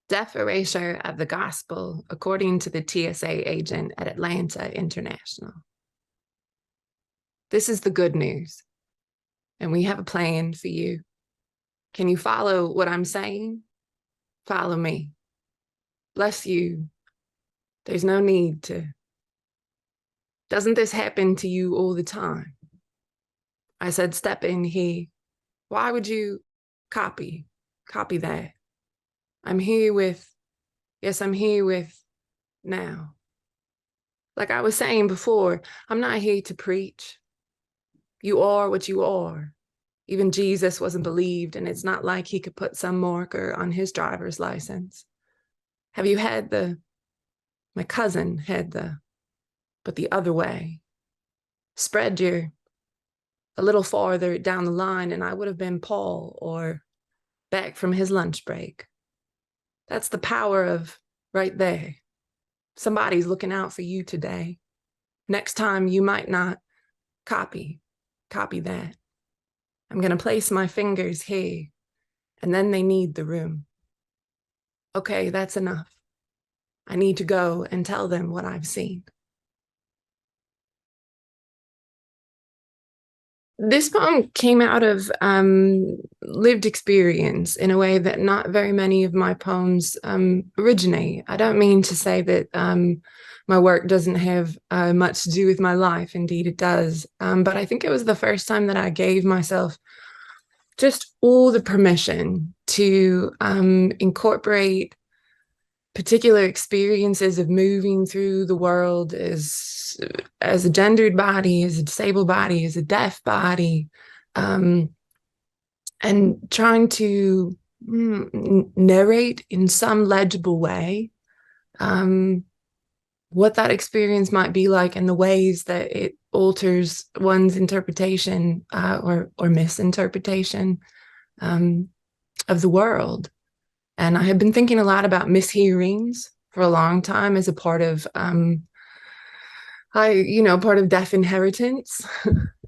Deaf Erasure of the Gospel according to the TSA Agent at Atlanta International. This is the good news, and we have a plan for you. Can you follow what I'm saying? Follow me. Bless you. There's no need to. Doesn't this happen to you all the time? I said, step in here. Why would you copy that? I'm here with now. Like I was saying before, I'm not here to preach. You are what you are. Even Jesus wasn't believed, and it's not like he could put some marker on his driver's license. Have you had my cousin had but the other way. Spread a little farther down the line, and I would have been Paul or back from his lunch break. That's the power of right there. Somebody's looking out for you today. Next time you might not copy that. I'm going to place my fingers here, and then they need the room. Okay, that's enough. I need to go and tell them what I've seen. This poem came out of lived experience in a way that not very many of my poems originate. I don't mean to say that my work doesn't have much to do with my life. Indeed, it does. But I think it was the first time that I gave myself just all the permission to incorporate particular experiences of moving through the world as a gendered body, as a disabled body, as a deaf body, and trying to narrate in some legible way what that experience might be like and the ways that it alters one's interpretation or misinterpretation of the world. And I have been thinking a lot about mishearings for a long time as a part of, part of deaf inheritance.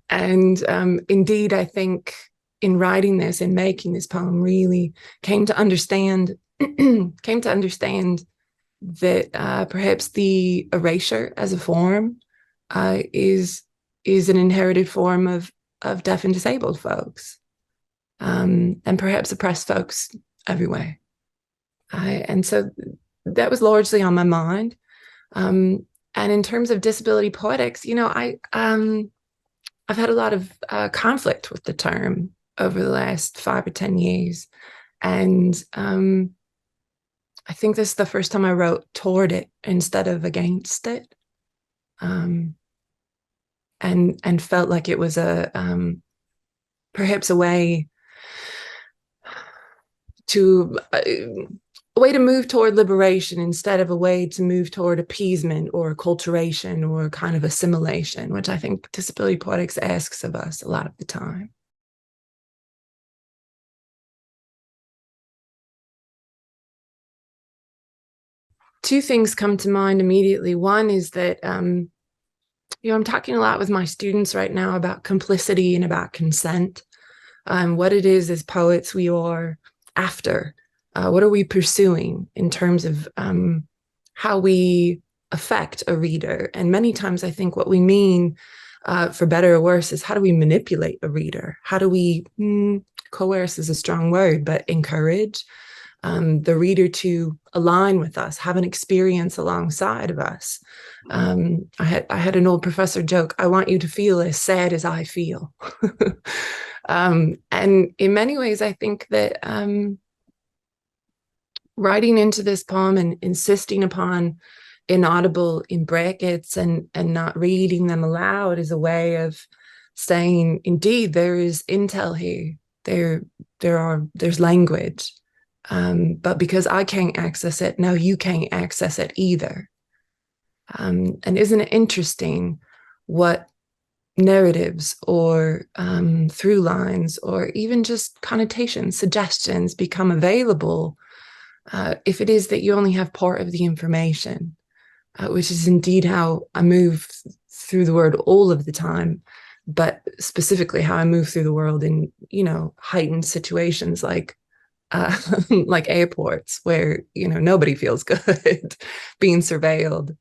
And indeed, I think in writing this and making this poem really came to understand that perhaps the erasure as a form is an inherited form of deaf and disabled folks, and perhaps oppressed folks everywhere. And so that was largely on my mind. And in terms of disability poetics, I've had a lot of conflict with the term over the last 5 or 10 years. And I think this is the first time I wrote toward it instead of against it. And felt like it was perhaps a way to move toward liberation instead of a way to move toward appeasement or acculturation or kind of assimilation, which I think disability poetics asks of us a lot of the time. Two things come to mind immediately. One is that, I'm talking a lot with my students right now about complicity and about consent, what it is as poets we are after. What are we pursuing in terms of how we affect a reader? And many times I think what we mean, for better or worse, is how do we manipulate a reader? How do we, coerce is a strong word, but encourage the reader to align with us, have an experience alongside of us. I had an old professor joke, I want you to feel as sad as I feel. And in many ways, I think that writing into this poem and insisting upon inaudible in brackets and not reading them aloud is a way of saying, indeed, there is intel here. There's language. But because I can't access it, now you can't access it either. And isn't it interesting what narratives or through lines or even just connotations, suggestions become available if it is that you only have part of the information, which is indeed how I move through the world all of the time, but specifically how I move through the world in, heightened situations like like airports where, you know, nobody feels good being surveilled.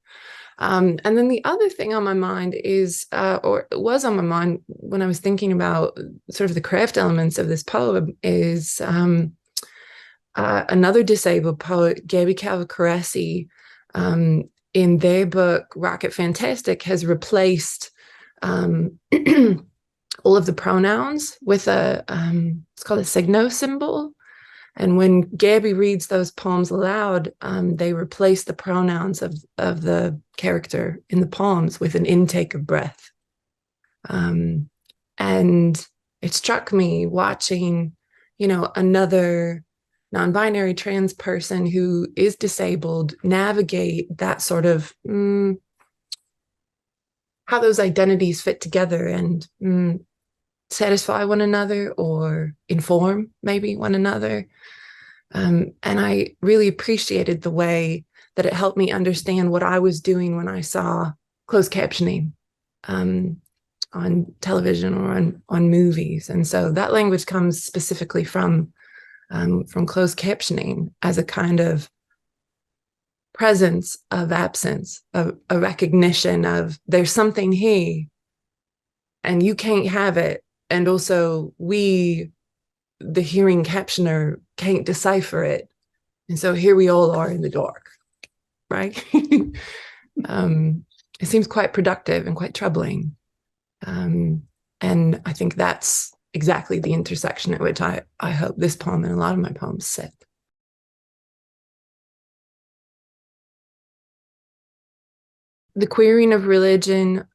And then the other thing on my mind is, or was on my mind when I was thinking about sort of the craft elements of this poem, is another disabled poet, Gabby Calvacaresi, in their book Rocket Fantastic, has replaced all of the pronouns with a it's called a signo symbol. And when Gabby reads those poems aloud, they replace the pronouns of the character in the poems with an intake of breath. And it struck me watching, you know, another non-binary trans person who is disabled navigate that sort of how those identities fit together and satisfy one another or inform maybe one another. And I really appreciated the way that it helped me understand what I was doing when I saw closed captioning on television or on movies. And so that language comes specifically from closed captioning as a kind of presence of absence, a recognition of there's something here and you can't have it. And also we, the hearing captioner, can't decipher it. And so here we all are in the dark, right? It seems quite productive and quite troubling. And I think that's exactly the intersection at which I hope this poem and a lot of my poems sit. The queering of religion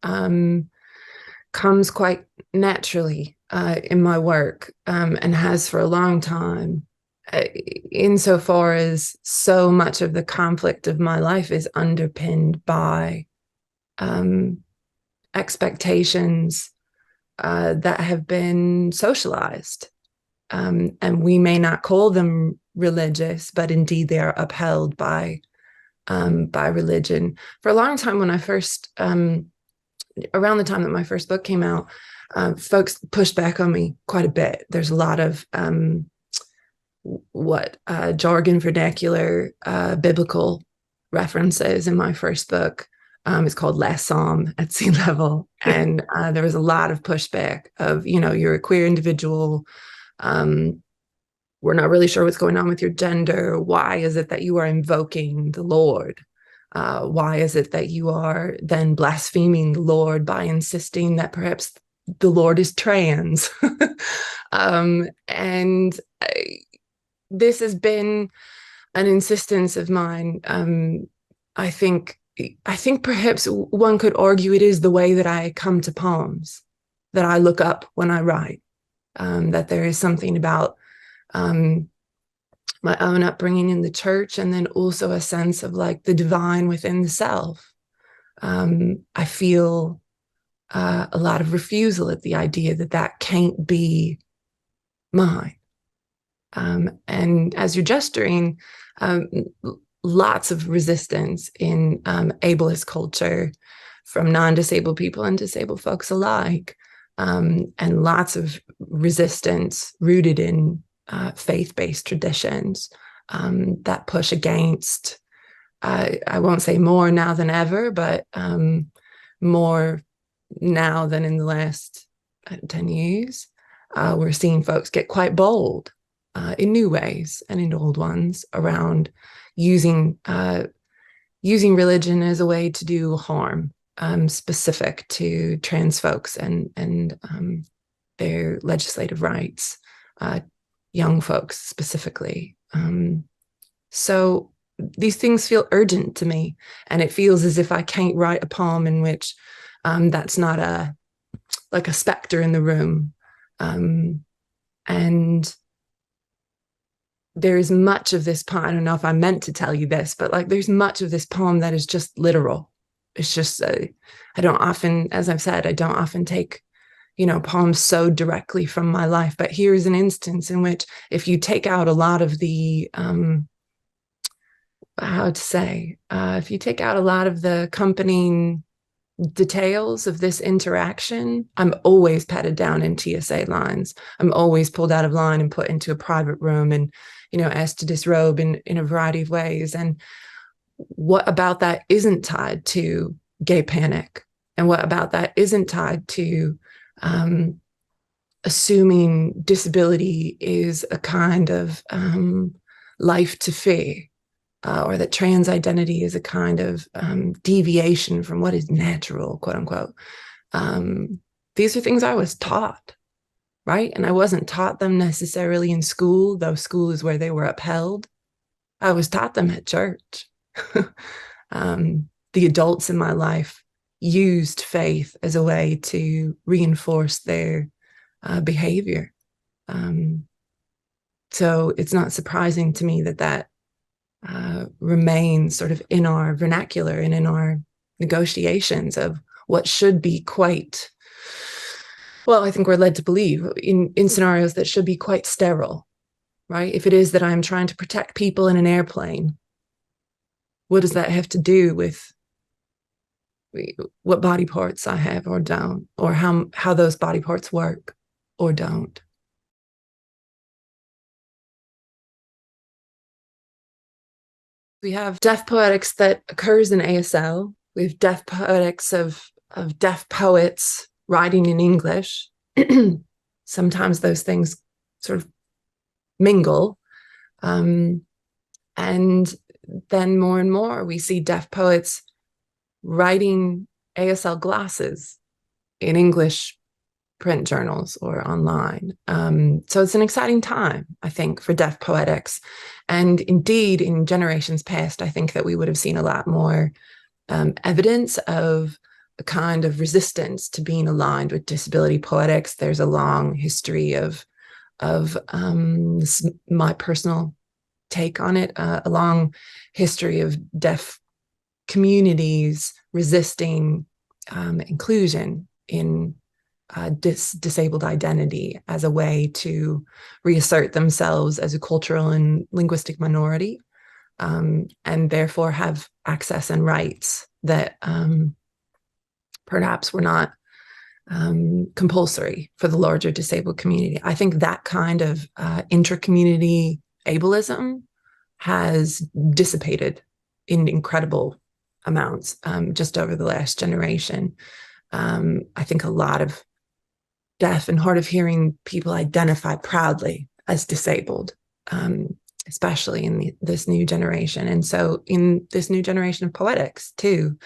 comes quite naturally in my work and has for a long time, insofar as so much of the conflict of my life is underpinned by expectations that have been socialized. And we may not call them religious, but indeed they are upheld by religion. For a long time, when I first, around the time that my first book came out, folks pushed back on me quite a bit. There's a lot of jargon, vernacular, biblical references in my first book. It's called Last Psalm at Sea Level. And there was a lot of pushback of, you know, you're a queer individual. We're not really sure what's going on with your gender. Why is it that you are invoking the Lord? Why is it that you are then blaspheming the Lord by insisting that perhaps the Lord is trans? And this has been an insistence of mine. I think perhaps one could argue it is the way that I come to poems, that I look up when I write, that there is something about my own upbringing in the church, and then also a sense of like the divine within the self. I feel a lot of refusal at the idea that that can't be mine. And as you're gesturing, lots of resistance in ableist culture from non-disabled people and disabled folks alike, and lots of resistance rooted in faith-based traditions that push against, I won't say more now than ever, but more now than in the last 10 years. We're seeing folks get quite bold in new ways and in old ones around using religion as a way to do harm specific to trans folks and their legislative rights, young folks specifically. So these things feel urgent to me, and it feels as if I can't write a poem in which that's not a specter in the room. And there's much of this poem, I don't know if I meant to tell you this, but like there's much of this poem that is just literal. It's just, I don't often, as I've said, I don't often take, you know, poems so directly from my life. But here's an instance in which if you take out a lot of the, if you take out a lot of the accompanying details of this interaction, I'm always patted down in TSA lines. I'm always pulled out of line and put into a private room and, asked to disrobe in a variety of ways. And what about that isn't tied to gay panic? And what about that isn't tied to assuming disability is a kind of life to fear, or that trans identity is a kind of deviation from what is natural, quote unquote. These are things I was taught, right? And I wasn't taught them necessarily in school, though school is where they were upheld. I was taught them at church. The adults in my life used faith as a way to reinforce their behavior. So it's not surprising to me that remains sort of in our vernacular and in our negotiations of what should be quite, well, I think we're led to believe in scenarios that should be quite sterile, right? If it is that I'm trying to protect people in an airplane, what does that have to do with what body parts I have or don't, or how those body parts work or don't? We have deaf poetics that occurs in ASL. We have deaf poetics of deaf poets writing in English. Sometimes those things sort of mingle. And then more and more we see deaf poets writing ASL glasses in English print journals or online. So it's an exciting time, I think, for deaf poetics. And indeed, in generations past, I think that we would have seen a lot more evidence of a kind of resistance to being aligned with disability poetics. There's a long history of my personal take on it, a long history of deaf communities resisting inclusion in disabled identity as a way to reassert themselves as a cultural and linguistic minority, and therefore have access and rights that perhaps were not compulsory for the larger disabled community. I think that kind of intra-community ableism has dissipated in incredible amounts just over the last generation. I think a lot of deaf and hard of hearing people identify proudly as disabled, especially in this new generation. And so in this new generation of poetics too,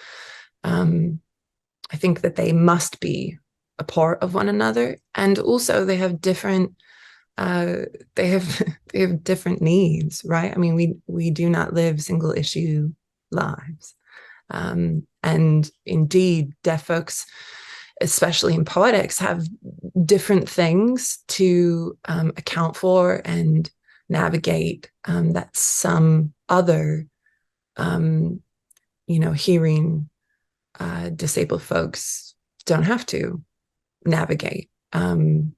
I think that they must be a part of one another. And also they have different, they have different needs, right? I mean, we do not live single issue lives. And indeed, deaf folks, especially in poetics, have different things to account for and navigate that some other, hearing disabled folks don't have to navigate,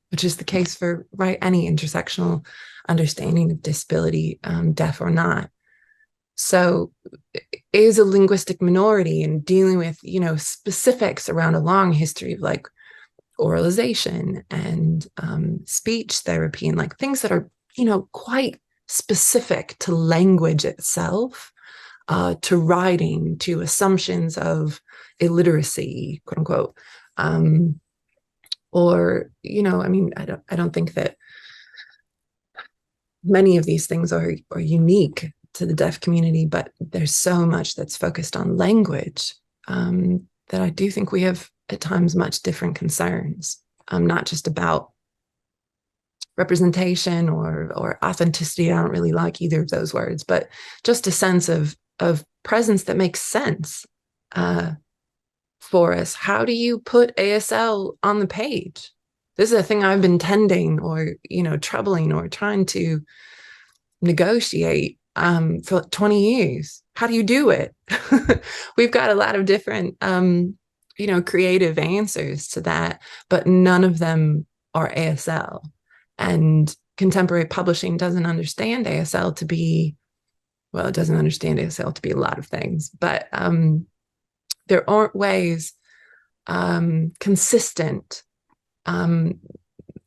which is the case for any intersectional understanding of disability, deaf or not. So is a linguistic minority and dealing with, specifics around a long history of oralization and speech therapy and things that are, quite specific to language itself, to writing, to assumptions of illiteracy, quote unquote. Or, I don't think that many of these things are unique to the deaf community, but there's so much that's focused on language that I do think we have at times much different concerns, not just about representation or authenticity. I don't really like either of those words, but just a sense of presence that makes sense for us. How do you put ASL on the page? This is a thing I've been tending or, troubling or trying to negotiate for 20 years. How do you do it? We've got a lot of different, creative answers to that, but none of them are ASL. And contemporary publishing doesn't understand ASL to be, well, it doesn't understand ASL to be a lot of things, but there aren't ways consistent,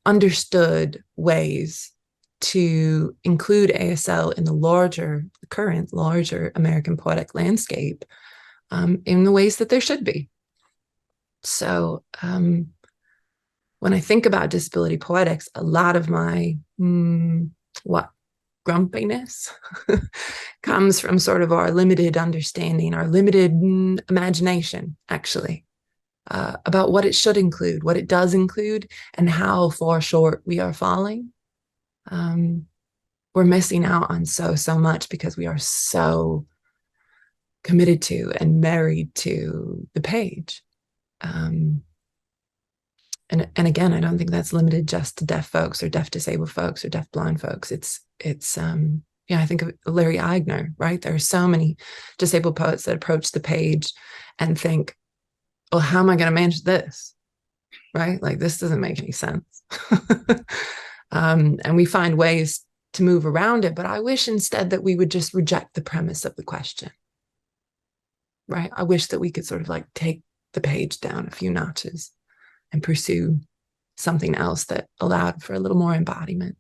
understood ways to include ASL in the current larger American poetic landscape in the ways that there should be. So when I think about disability poetics, a lot of my grumpiness comes from sort of our limited understanding, our limited imagination, actually, about what it should include, what it does include, and how far short we are falling. We're missing out on so much because we are so committed to and married to the page. And again, I don't think that's limited just to deaf folks or deaf disabled folks or deaf blind folks. It's yeah, I think of Larry Eigner, right? There are so many disabled poets that approach the page and think, well, how am I going to manage this? Right? Like, this doesn't make any sense. And we find ways to move around it, but I wish instead that we would just reject the premise of the question. Right? I wish that we could sort of like take the page down a few notches and pursue something else that allowed for a little more embodiment.